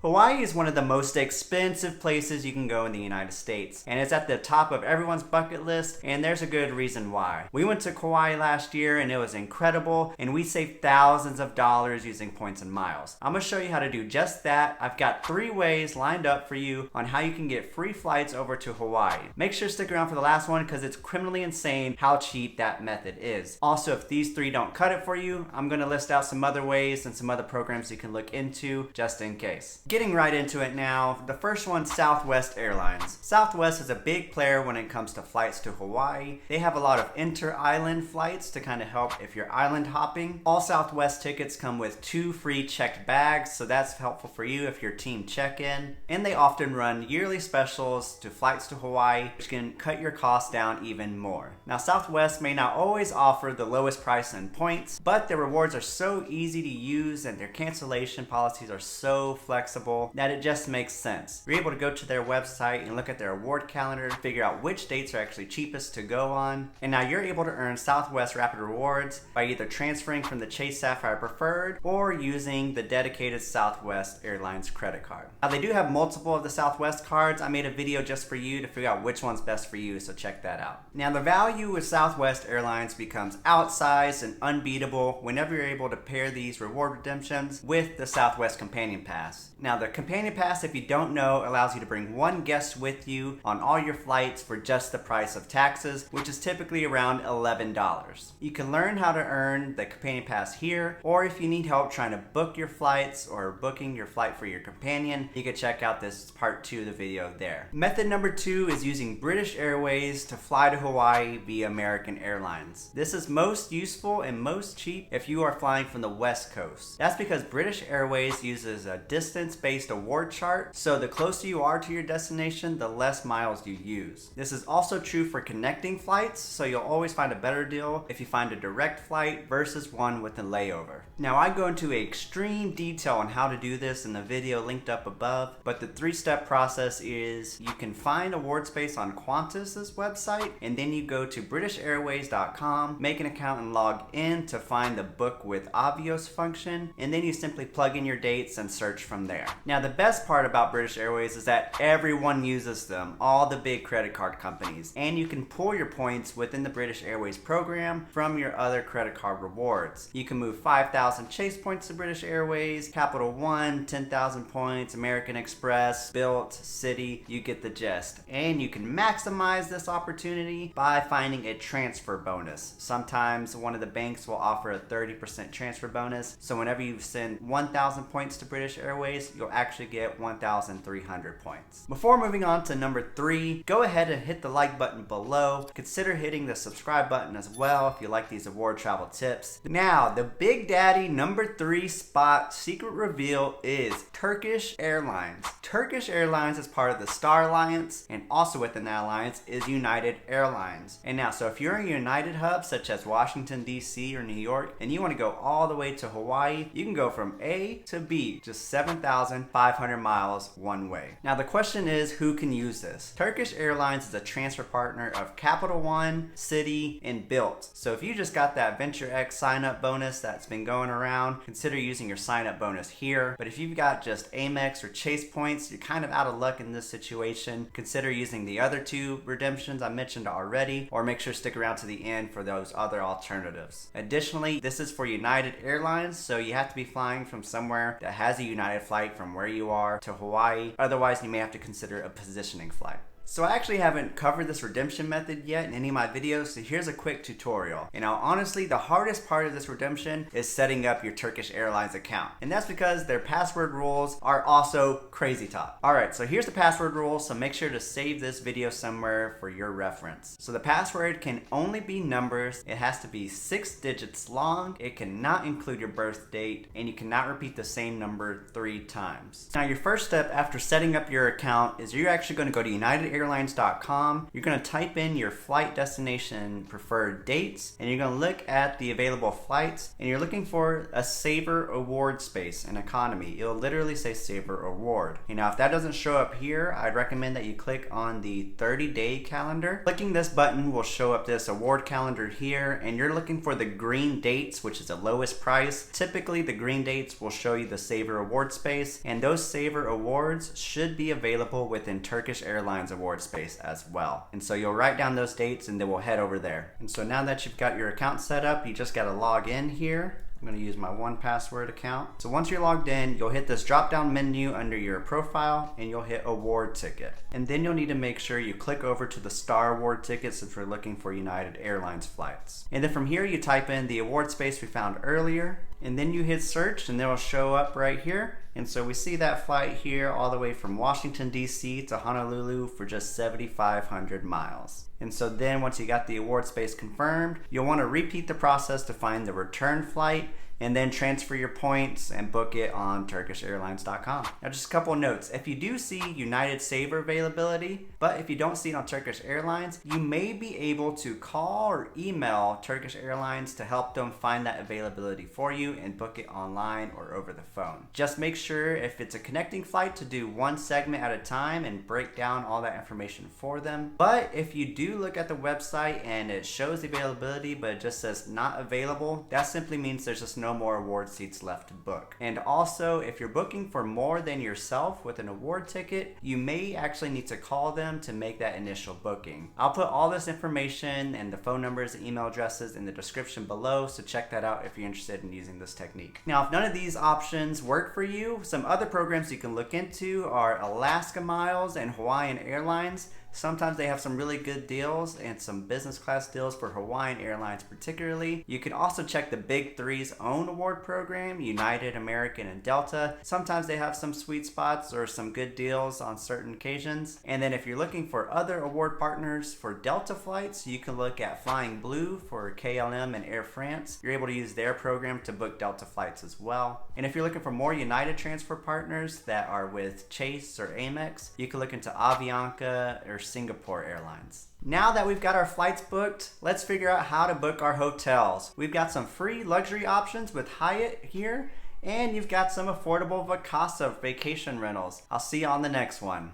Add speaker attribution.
Speaker 1: Hawaii is one of the most expensive places you can go in the United States, and it's at the top of everyone's bucket list, and there's a good reason why. We went to Kauai last year and it was incredible, and we saved thousands of dollars using points and miles. I'm going to show you how to do just that. I've got 3 ways lined up for you on how you can get free flights over to Hawaii. Make sure to stick around for the last one because it's criminally insane how cheap that method is. Also, if these 3 don't cut it for you, I'm going to list out some other ways and some other programs you can look into just in case. Getting right into it now, the first one, Southwest Airlines. Southwest is a big player when it comes to flights to Hawaii. They have a lot of inter-island flights to kind of help if you're island hopping. All Southwest tickets come with 2 free checked bags, so that's helpful for you if you're team check-in. And they often run yearly specials to flights to Hawaii, which can cut your costs down even more. Now, Southwest may not always offer the lowest price and points, but their rewards are so easy to use and their cancellation policies are so flexible that it just makes sense. You're able to go to their website and look at their award calendar, figure out which dates are actually cheapest to go on, and now you're able to earn Southwest Rapid Rewards by either transferring from the Chase Sapphire Preferred or using the dedicated Southwest Airlines credit card. Now, they do have multiple of the Southwest cards. I made a video just for you to figure out which one's best for you, so check that out. Now, the value with Southwest Airlines becomes outsized and unbeatable whenever you're able to pair these reward redemptions with the Southwest Companion Pass. Now, the Companion Pass, if you don't know, allows you to bring 1 guest with you on all your flights for just the price of taxes, which is typically around $11. You can learn how to earn the Companion Pass here, or if you need help trying to book your flights or booking your flight for your companion, you can check out this part 2 of the video there. Method number 2 is using British Airways to fly to Hawaii via American Airlines. This is most useful and most cheap if you are flying from the West Coast. That's because British Airways uses a distance-based award chart, so the closer you are to your destination, the less miles you use. This is also true for connecting flights, so you'll always find a better deal if you find a direct flight versus one with a layover. Now, I go into extreme detail on how to do this in the video linked up above, but the 3-step process is you can find award space on Qantas's website, and then you go to britishairways.com, make an account and log in to find the book with Avios function, and then you simply plug in your dates and search from there. Now, the best part about British Airways is that everyone uses them, all the big credit card companies, and you can pull your points within the British Airways program from your other credit card rewards. You can move 5,000 Chase points to British Airways, Capital One, 10,000 points, American Express, Bilt, City, you get the gist. And you can maximize this opportunity by finding a transfer bonus. Sometimes one of the banks will offer a 30% transfer bonus, so whenever you send 1,000 points to British Airways, you'll actually get 1,300 points. Before moving on to number 3, go ahead and hit the like button below. Consider hitting the subscribe button as well if you like these award travel tips. Now, the big daddy number 3 spot secret reveal is Turkish Airlines. Turkish Airlines is part of the Star Alliance, and also within that alliance is United Airlines. And now, so if you're in a United hub such as Washington, D.C. or New York, and you want to go all the way to Hawaii, you can go from A to B, just 7,500 miles one way. Now, the question is, who can use this? Turkish Airlines is a transfer partner of Capital One, City, and Bilt. So if you just got that Venture X sign-up bonus that's been going around, consider using your sign-up bonus here. But if you've got just Amex or Chase points, you're kind of out of luck in this situation. Consider using the other 2 redemptions I mentioned already, or make sure to stick around to the end for those other alternatives. Additionally, this is for United Airlines, so you have to be flying from somewhere that has a United flight from where you are to Hawaii. Otherwise, you may have to consider a positioning flight. So I actually haven't covered this redemption method yet in any of my videos, so here's a quick tutorial. And now, honestly, the hardest part of this redemption is setting up your Turkish Airlines account. And that's because their password rules are also crazy top. Alright, so here's the password rules, so make sure to save this video somewhere for your reference. So the password can only be numbers, it has to be 6 digits long, it cannot include your birth date, and you cannot repeat the same number 3 times. Now, your first step after setting up your account is you're actually going to go to United Airlines QuhaiAirlines.com. You're going to type in your flight destination preferred dates, and you're going to look at the available flights, and you're looking for a Saver Award space in economy. It'll literally say Saver Award. Now, if that doesn't show up here, I'd recommend that you click on the 30-day calendar. Clicking this button will show up this award calendar here, and you're looking for the green dates, which is the lowest price. Typically, the green dates will show you the Saver Award space, and those Saver Awards should be available within Turkish Airlines Award space as well. And so you'll write down those dates and then we'll head over there. And so now that you've got your account set up, you just got to log in here. I'm going to use my 1Password account. So once you're logged in, you'll hit this drop down menu under your profile and you'll hit award ticket. And then you'll need to make sure you click over to the Star Award ticket since we're looking for United Airlines flights. And then from here you type in the award space we found earlier, and then you hit search and it'll show up right here. And so we see that flight here all the way from Washington, D.C. to Honolulu for just 7,500 miles. And so then once you got the award space confirmed, you'll want to repeat the process to find the return flight and then transfer your points and book it on TurkishAirlines.com. Now just a couple of notes. If you do see United Saver availability, but if you don't see it on Turkish Airlines, you may be able to call or email Turkish Airlines to help them find that availability for you and book it online or over the phone. Just make sure if it's a connecting flight to do one segment at a time and break down all that information for them. But if you do look at the website and it shows the availability but it just says not available, that simply means there's just no more award seats left to book. And also, if you're booking for more than yourself with an award ticket, you may actually need to call them to make that initial booking. I'll put all this information and the phone numbers and email addresses in the description below, so check that out if you're interested in using this technique. Now, if none of these options work for you, some other programs you can look into are Alaska Miles and Hawaiian Airlines. Sometimes they have some really good deals and some business class deals for Hawaiian Airlines particularly. You can also check the Big Three's own award program, United, American, and Delta. Sometimes they have some sweet spots or some good deals on certain occasions. And then if you're looking for other award partners for Delta flights, you can look at Flying Blue for KLM and Air France. You're able to use their program to book Delta flights as well. And if you're looking for more United transfer partners that are with Chase or Amex, you can look into Avianca or Singapore Airlines. Now that we've got our flights booked, let's figure out how to book our hotels. We've got some free luxury options with Hyatt here, and you've got some affordable Vacasa vacation rentals. I'll see you on the next one.